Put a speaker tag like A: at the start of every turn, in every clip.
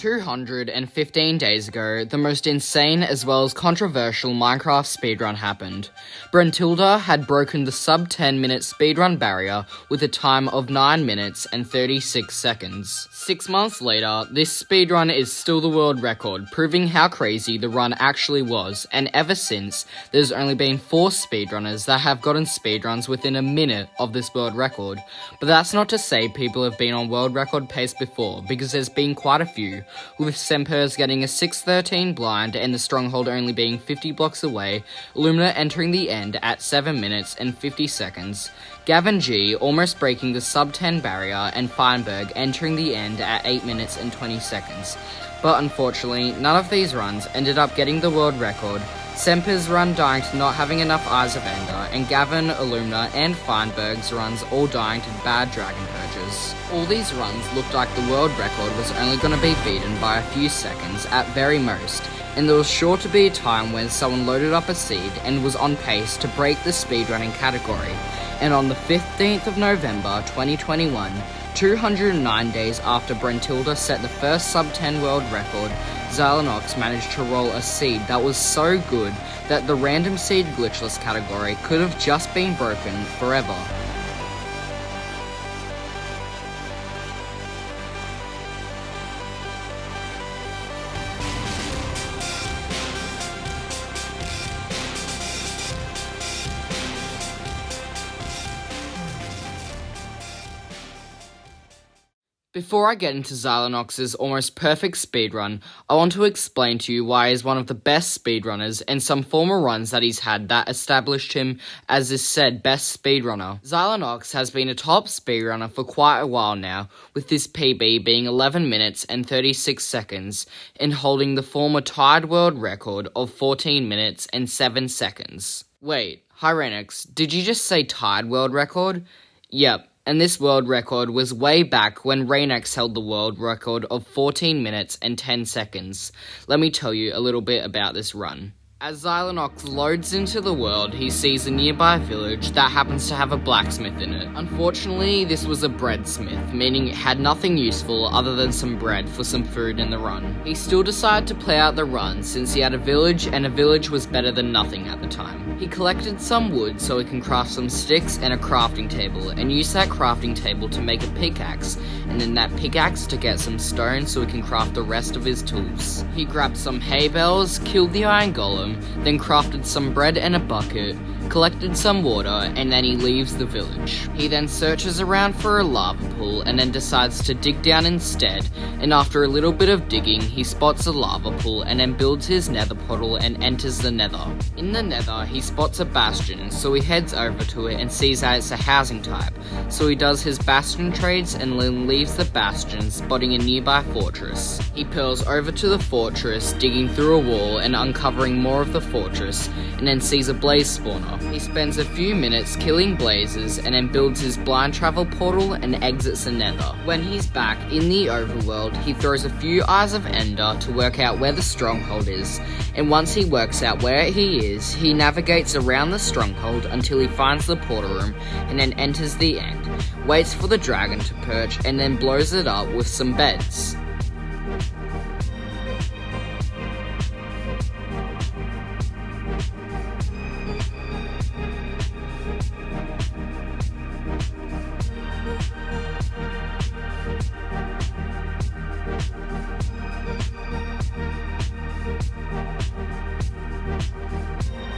A: 215 days ago, the most insane as well as controversial Minecraft speedrun happened. Brentilda had broken the sub 10 minute speedrun barrier with a time of 9 minutes and 36 seconds. 6 months later, this speedrun is still the world record, proving how crazy the run actually was, and ever since, there's only been 4 speedrunners that have gotten speedruns within a minute of this world record. But that's not to say people have been on world record pace before, because there's been quite a few, with Sempers getting a 6:13 blind and the Stronghold only being 50 blocks away, Illumina entering the end at 7 minutes and 50 seconds, Gavin G almost breaking the sub 10 barrier, and Feinberg entering the end at 8 minutes and 20 seconds. But unfortunately, none of these runs ended up getting the world record. Semper's run dying to not having enough Eyes of Ender, and Gavin, Illumina, and Feinberg's runs all dying to bad Dragon Purges. All these runs looked like the world record was only going to be beaten by a few seconds at very most, and there was sure to be a time when someone loaded up a seed and was on pace to break the speedrunning category. And on the 15th of November 2021, 209 days after Brentilda set the first sub 10 world record, Zylenox managed to roll a seed that was so good that the random seed glitchless category could have just been broken forever. Before I get into Zylenox's almost perfect speedrun, I want to explain to you why he's one of the best speedrunners and some former runs that he's had that established him as this said best speedrunner. Zylenox has been a top speedrunner for quite a while now, with this PB being 11 minutes and 36 seconds, and holding the former tied world record of 14 minutes and 7 seconds. Wait, Hyreinax, did you just say tied world record? Yep. And this world record was way back when Hyreinax held the world record of 14 minutes and 10 seconds. Let me tell you a little bit about this run. As Zylenox loads into the world, he sees a nearby village that happens to have a blacksmith in it. Unfortunately, this was a breadsmith, meaning it had nothing useful other than some bread for some food in the run. He still decided to play out the run since he had a village, and a village was better than nothing at the time. He collected some wood so he can craft some sticks and a crafting table, and use that crafting table to make a pickaxe, and then that pickaxe to get some stone so he can craft the rest of his tools. He grabbed some hay bales, killed the iron golem, then crafted some bread and a bucket, collected some water, and then he leaves the village. He then searches around for a lava pool and then decides to dig down instead, and after a little bit of digging, he spots a lava pool and then builds his nether portal and enters the nether. In the nether, he spots a bastion, so he heads over to it and sees that it's a housing type, so he does his bastion trades and then leaves the bastion, spotting a nearby fortress. He pearls over to the fortress, digging through a wall and uncovering more of the fortress, and then sees a blaze spawner. He spends a few minutes killing blazes and then builds his blind travel portal and exits the nether. When he's back in the overworld, he throws a few Eyes of Ender to work out where the stronghold is, and once he works out where he is, he navigates around the stronghold until he finds the portal room and then enters the end, waits for the dragon to perch and then blows it up with some beds.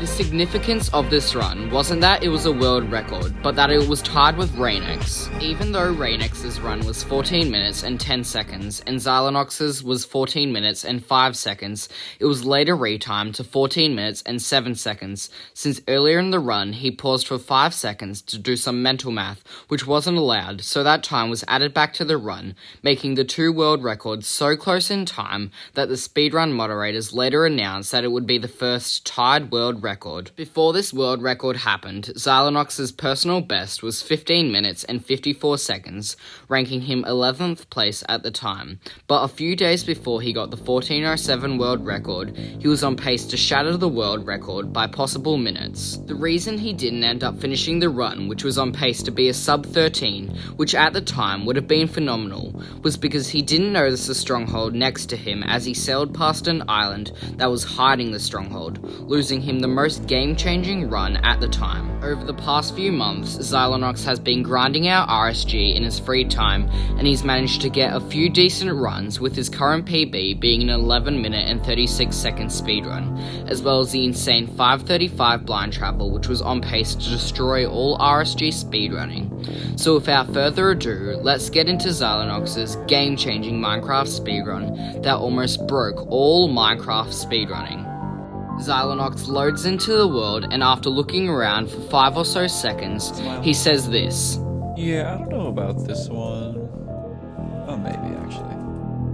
A: The significance of this run wasn't that it was a world record, but that it was tied with Hyreinax. Even though Hyreinax's run was 14 minutes and 10 seconds, and Zylenox's was 14 minutes and 5 seconds, it was later retimed to 14 minutes and 7 seconds, since earlier in the run he paused for 5 seconds to do some mental math, which wasn't allowed, so that time was added back to the run, making the 2 world records so close in time that the speedrun moderators later announced that it would be the first tied world record record. Before this world record happened, Zylenox's personal best was 15 minutes and 54 seconds, ranking him 11th place at the time. But a few days before he got the 14:07 world record, he was on pace to shatter the world record by possible minutes. The reason he didn't end up finishing the run, which was on pace to be a sub 13, which at the time would have been phenomenal, was because he didn't notice the stronghold next to him as he sailed past an island that was hiding the stronghold, losing him the most game-changing run at the time. Over the past few months, Zylenox has been grinding out RSG in his free time, and he's managed to get a few decent runs, with his current PB being an 11 minute and 36 second speedrun, as well as the insane 5:35 blind travel, which was on pace to destroy all RSG speedrunning. So without further ado, let's get into Zylenox's game-changing Minecraft speedrun that almost broke all Minecraft speedrunning. Zylenox loads into the world, and after looking around for 5 or so seconds, he says this.
B: Yeah, I don't know about this one. Oh, maybe actually.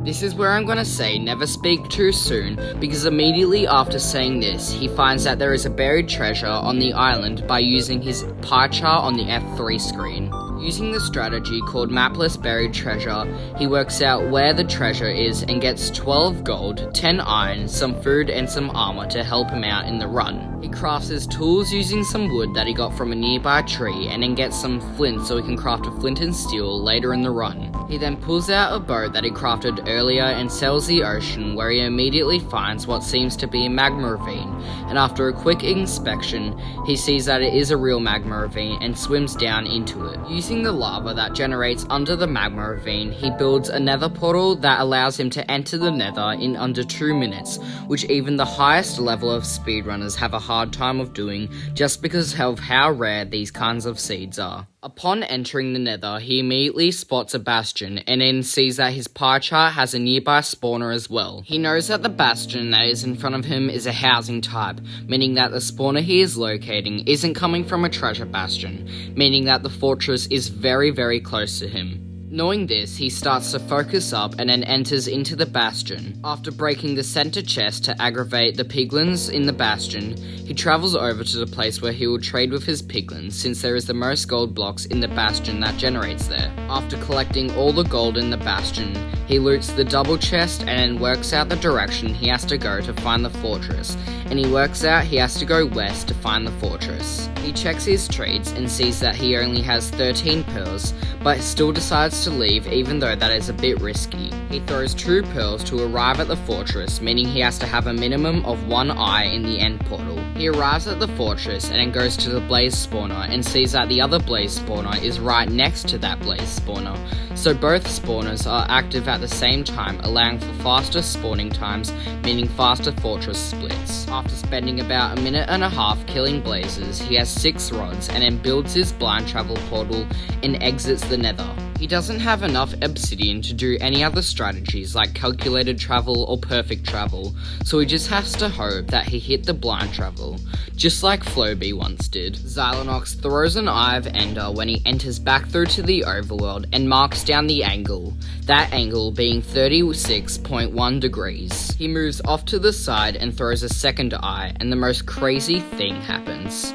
A: This is where I'm gonna say never speak too soon, because immediately after saying this, he finds that there is a buried treasure on the island by using his pie chart on the F3 screen. Using the strategy called Mapless Buried Treasure, he works out where the treasure is and gets 12 gold, 10 iron, some food and some armor to help him out in the run. He crafts his tools using some wood that he got from a nearby tree, and then gets some flint so he can craft a flint and steel later in the run. He then pulls out a boat that he crafted earlier and sails the ocean, where he immediately finds what seems to be a magma ravine, and after a quick inspection, he sees that it is a real magma ravine and swims down into it. Using the lava that generates under the magma ravine, he builds a nether portal that allows him to enter the nether in under 2 minutes, which even the highest level of speedrunners have a hard time of doing, just because of how rare these kinds of seeds are. Upon entering the nether, he immediately spots a bastion, and then sees that his pie chart has a nearby spawner as well. He knows that the bastion that is in front of him is a housing type, meaning that the spawner he is locating isn't coming from a treasure bastion, meaning that the fortress is very close to him. Knowing this, he starts to focus up and then enters into the bastion. After breaking the center chest to aggravate the piglins in the bastion, he travels over to the place where he will trade with his piglins, since there is the most gold blocks in the bastion that generates there. After collecting all the gold in the bastion, he loots the double chest and then works out the direction he has to go to find the fortress, and he works out he has to go west to find the fortress. He checks his trades and sees that he only has 13 pearls, but still decides to leave even though that is a bit risky. He throws 2 pearls to arrive at the fortress, meaning he has to have a minimum of 1 eye in the end portal. He arrives at the fortress and then goes to the blaze spawner and sees that the other blaze spawner is right next to that blaze spawner, so both spawners are active at the same time, allowing for faster spawning times, meaning faster fortress splits. After spending about a minute and a half killing blazes, he has 6 rods and then builds his blind travel portal and exits the nether. He doesn't have enough obsidian to do any other strategies like calculated travel or perfect travel, so he just has to hope that he hit the blind travel, just like Floby once did. Zylenox throws an Eye of Ender when he enters back through to the overworld and marks down the angle, that angle being 36.1 degrees. He moves off to the side and throws a second eye, and the most crazy thing happens.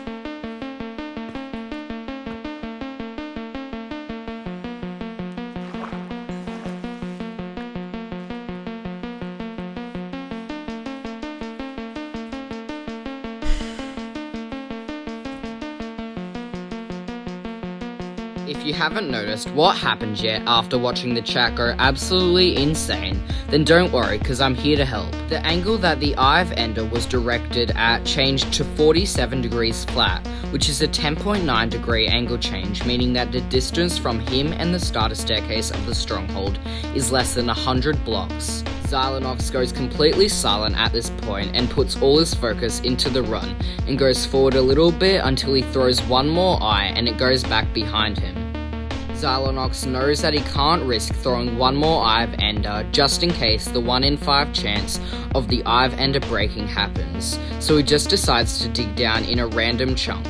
A: If you haven't noticed what happened yet after watching the chat go absolutely insane, then don't worry, because I'm here to help. The angle that the Eye of Ender was directed at changed to 47 degrees flat, which is a 10.9 degree angle change, meaning that the distance from him and the starter staircase of the stronghold is less than 100 blocks. Zylenox goes completely silent at this point and puts all his focus into the run, and goes forward a little bit until he throws one more eye and it goes back behind him. Zylenox knows that he can't risk throwing one more Eye of Ender just in case the 1 in 5 chance of the Eye of Ender breaking happens, so he just decides to dig down in a random chunk.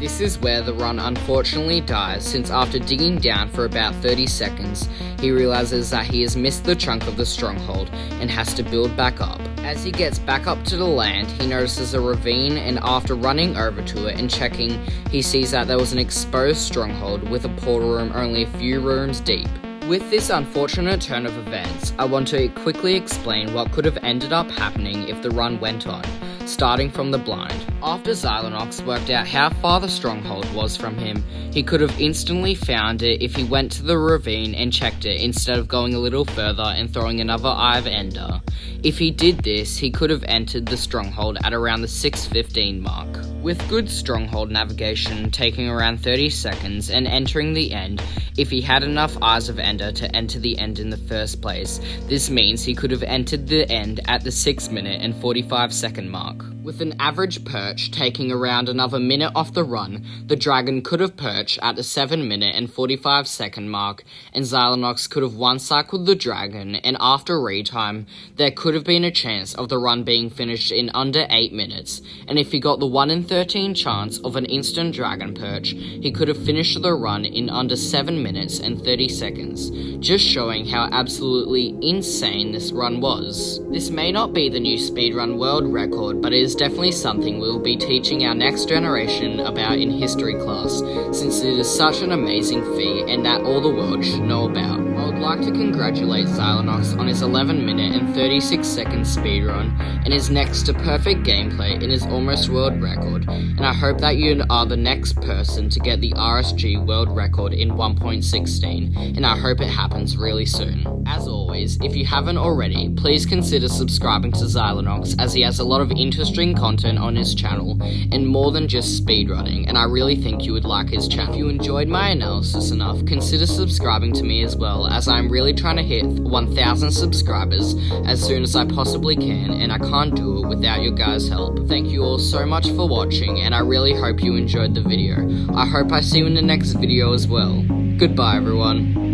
A: This is where the run unfortunately dies, since after digging down for about 30 seconds, he realizes that he has missed the chunk of the stronghold and has to build back up. As he gets back up to the land, he notices a ravine, and after running over to it and checking, he sees that there was an exposed stronghold with a portal room only a few rooms deep. With this unfortunate turn of events, I want to quickly explain what could have ended up happening if the run went on, starting from the blind. After Zylenox worked out how far the stronghold was from him, he could have instantly found it if he went to the ravine and checked it instead of going a little further and throwing another Eye of Ender. If he did this, he could have entered the stronghold at around the 6:15 mark. With good stronghold navigation taking around 30 seconds and entering the end, if he had enough Eyes of Ender to enter the end in the first place, this means he could have entered the end at the 6-minute and 45-second mark. With an average perch taking around another minute off the run, the dragon could have perched at the 7-minute and 45-second mark, and Zylenox could have one-cycled the dragon, and after retime, there could have been a chance of the run being finished in under 8 minutes, and if he got the 1 in 13 chance of an instant dragon perch, he could have finished the run in under 7 minutes and 30 seconds, just showing how absolutely insane this run was. This may not be the new Speedrun World Record, but it is definitely something we will be teaching our next generation about in history class, since it is such an amazing feat and that all the world should know about. I would like to congratulate Zylenox on his 11-minute and 36-second speedrun and his next to perfect gameplay in his almost world record, and I hope that you are the next person to get the RSG World Record in 1.16, and I hope it happens really soon. As always, if you haven't already, please consider subscribing to Zylenox, as he has a lot of interesting content on his channel and more than just speedrunning, and I really think you would like his channel. If you enjoyed my analysis enough, consider subscribing to me as well, as I'm really trying to hit 1,000 subscribers as soon as I possibly can, and I can't do it without your guys' help. Thank you all so much for watching, and I really hope you enjoyed the video. I hope I see you in the next video as well. Goodbye everyone.